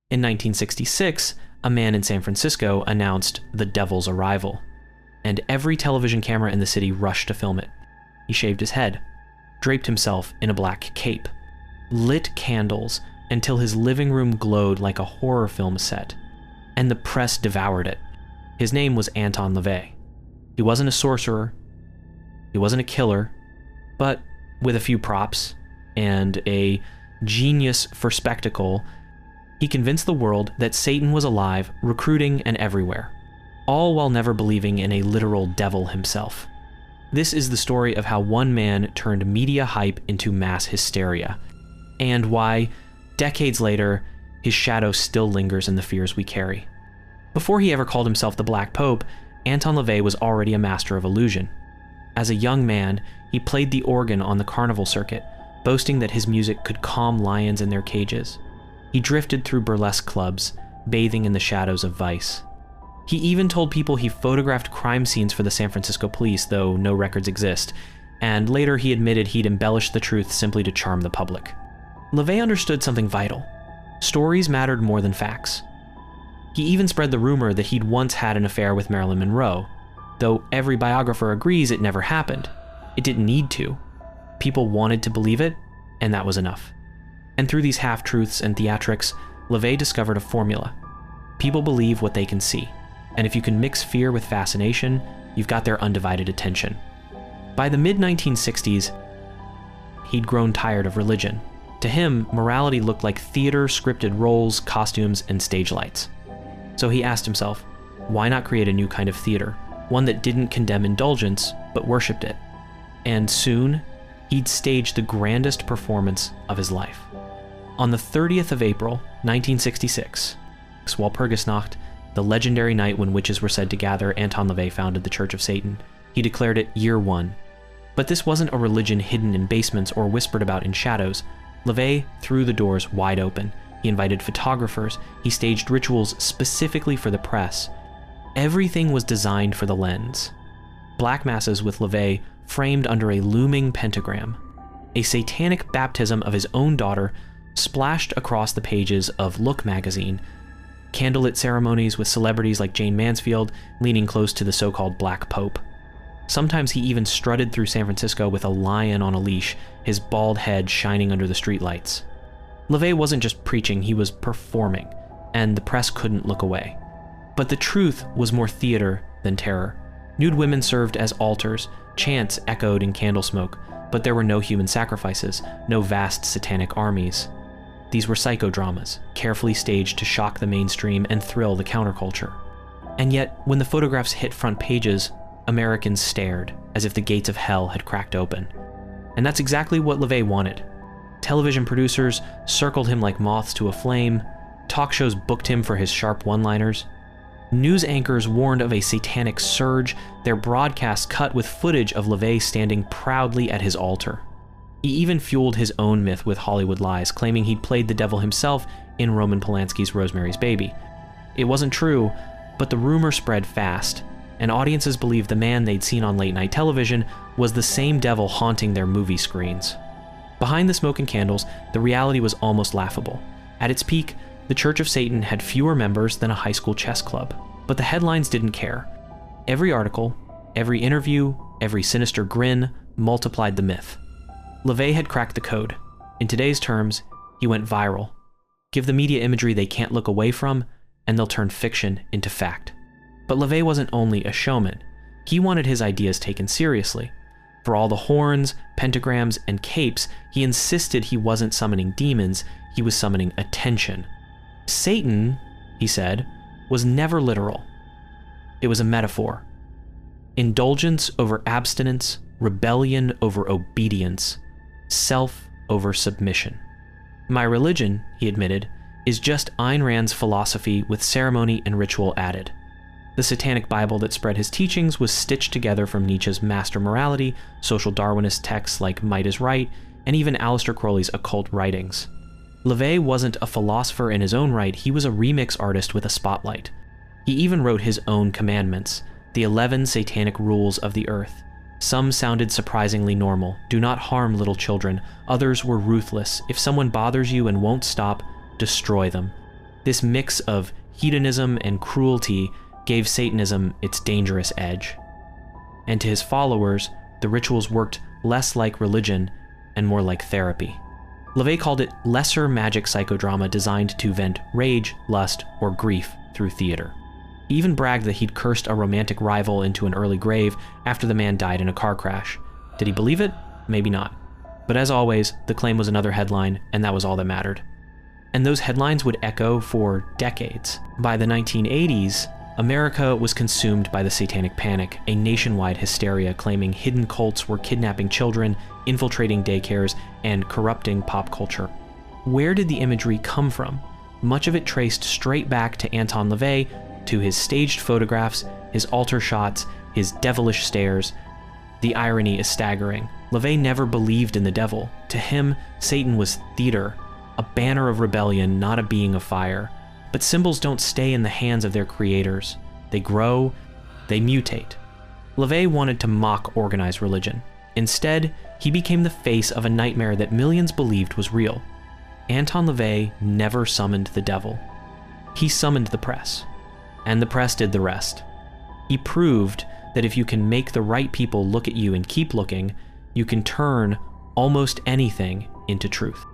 In 1966, a man in San Francisco announced the devil's arrival, and every television camera in the city rushed to film it. He shaved his head, draped himself in a black cape, lit candles until his living room glowed like a horror film set, and the press devoured it. His name was Anton LaVey. He wasn't a sorcerer, he wasn't a killer, but with a few props and a genius for spectacle, he convinced the world that Satan was alive, recruiting, and everywhere, all while never believing in a literal devil himself. This is the story of how one man turned media hype into mass hysteria, and why, decades later, his shadow still lingers in the fears we carry. Before he ever called himself the Black Pope, Anton LaVey was already a master of illusion. As a young man, he played the organ on the carnival circuit, boasting that his music could calm lions in their cages. He drifted through burlesque clubs, bathing in the shadows of vice. He even told people he photographed crime scenes for the San Francisco police, though no records exist, and later he admitted he'd embellished the truth simply to charm the public. LaVey understood something vital. Stories mattered more than facts. He even spread the rumor that he'd once had an affair with Marilyn Monroe, though every biographer agrees it never happened. It didn't need to. People wanted to believe it, and that was enough. And through these half-truths and theatrics, LaVey discovered a formula. People believe what they can see, and if you can mix fear with fascination, you've got their undivided attention. By the mid-1960s, he'd grown tired of religion. To him, morality looked like theater, scripted roles, costumes, and stage lights. So he asked himself, why not create a new kind of theater, one that didn't condemn indulgence, but worshipped it? And soon, he'd staged the grandest performance of his life. On the 30th of April, 1966, Walpurgisnacht, the legendary night when witches were said to gather, Anton LaVey founded the Church of Satan. He declared it Year One. But this wasn't a religion hidden in basements or whispered about in shadows. LaVey threw the doors wide open. He invited photographers. He staged rituals specifically for the press. Everything was designed for the lens. Black masses with LaVey framed under a looming pentagram. A satanic baptism of his own daughter splashed across the pages of Look magazine. Candlelit ceremonies with celebrities like Jane Mansfield leaning close to the so-called Black Pope. Sometimes he even strutted through San Francisco with a lion on a leash, his bald head shining under the streetlights. LaVey wasn't just preaching, he was performing, and the press couldn't look away. But the truth was more theater than terror. Nude women served as altars, chants echoed in candle smoke, but there were no human sacrifices, no vast satanic armies. These were psychodramas, carefully staged to shock the mainstream and thrill the counterculture. And yet, when the photographs hit front pages, Americans stared, as if the gates of hell had cracked open. And that's exactly what LaVey wanted. Television producers circled him like moths to a flame, talk shows booked him for his sharp one-liners. News anchors warned of a satanic surge, their broadcasts cut with footage of LaVey standing proudly at his altar. He even fueled his own myth with Hollywood lies, claiming he'd played the devil himself in Roman Polanski's Rosemary's Baby. It wasn't true, but the rumor spread fast, and audiences believed the man they'd seen on late-night television was the same devil haunting their movie screens. Behind the smoke and candles, the reality was almost laughable. At its peak, the Church of Satan had fewer members than a high school chess club, but the headlines didn't care. Every article, every interview, every sinister grin multiplied the myth. LaVey had cracked the code. In today's terms, he went viral. Give the media imagery they can't look away from, and they'll turn fiction into fact. But LaVey wasn't only a showman. He wanted his ideas taken seriously. For all the horns, pentagrams, and capes, he insisted he wasn't summoning demons, he was summoning attention. Satan, he said, was never literal. It was a metaphor. Indulgence over abstinence, rebellion over obedience, self over submission. My religion, he admitted, is just Ayn Rand's philosophy with ceremony and ritual added. The satanic Bible that spread his teachings was stitched together from Nietzsche's Master Morality, social Darwinist texts like Might is Right, and even Aleister Crowley's occult writings. LaVey wasn't a philosopher in his own right, he was a remix artist with a spotlight. He even wrote his own commandments, the 11 satanic rules of the earth. Some sounded surprisingly normal. Do not harm little children. Others were ruthless. If someone bothers you and won't stop, destroy them. This mix of hedonism and cruelty gave Satanism its dangerous edge. And to his followers, the rituals worked less like religion and more like therapy. LaVey called it lesser magic psychodrama designed to vent rage, lust, or grief through theater. He even bragged that he'd cursed a romantic rival into an early grave after the man died in a car crash. Did he believe it? Maybe not. But as always, the claim was another headline, and that was all that mattered. And those headlines would echo for decades. By the 1980s, America was consumed by the Satanic Panic, a nationwide hysteria claiming hidden cults were kidnapping children, infiltrating daycares, and corrupting pop culture. Where did the imagery come from? Much of it traced straight back to Anton LaVey, to his staged photographs, his altar shots, his devilish stares. The irony is staggering. LaVey never believed in the devil. To him, Satan was theater, a banner of rebellion, not a being of fire. But symbols don't stay in the hands of their creators. They grow, they mutate. LaVey wanted to mock organized religion. Instead, he became the face of a nightmare that millions believed was real. Anton LaVey never summoned the devil. He summoned the press. And the press did the rest. He proved that if you can make the right people look at you and keep looking, you can turn almost anything into truth.